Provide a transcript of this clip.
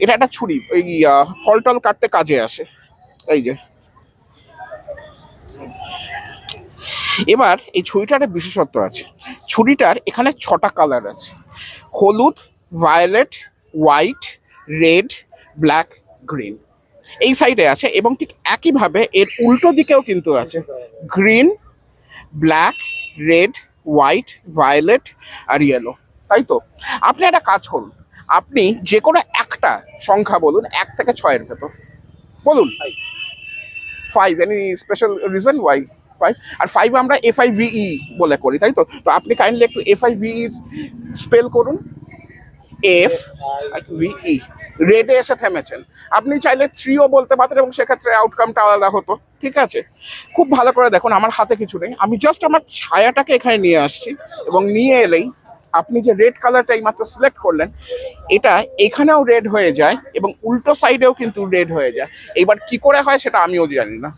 এটা একটা ছুরি, ওই ফল টল কাটতে কাজে আসে। এই যে, এবার এই ছুরিটার একটা বিশেষত্ব আছে। ছুরিটার এখানে 6টা কালার আছে: হলুদ, violet, white, red, black, green. এই সাইডে আছে, এবং ঠিক একইভাবে এর উল্টো দিকেও কিন্তু আছে: green, black, red, white, violet আর ইয়েলো। তাই তো, আপনি একটা কাজ করুন, আপনি যে কোনো একটা সংখ্যা বলুন, 1 থেকে 6-এর ভেতর বলুন। 5, এনি স্পেশাল রিজন ওয়াই 5? আর 5 আমরা FIVE বলে করি, তাই তো? তো আপনি কাইন্ডলি একটু FIVE স্পেল করুন। FIVE। রেডে এসে থেমেছেন, আপনি চাইলে 3ও বলতে পারতেন এবং সেক্ষেত্রে আউটকামটা আলাদা হতো। ঠিক আছে, খুব ভালো করে দেখুন, আমার হাতে কিছু নেই, আমি জাস্ট আমার ছায়াটাকে এখানে নিয়ে আসছি, এবং নিয়ে এলেই আপনি যে রেড কালারটা এইমাত্র সিলেক্ট করলেন, এটা এখানেও রেড হয়ে যায় এবং উল্টো সাইডেও কিন্তু রেড হয়ে যায়। এইবার কি করে হয় সেটা আমিও জানি না।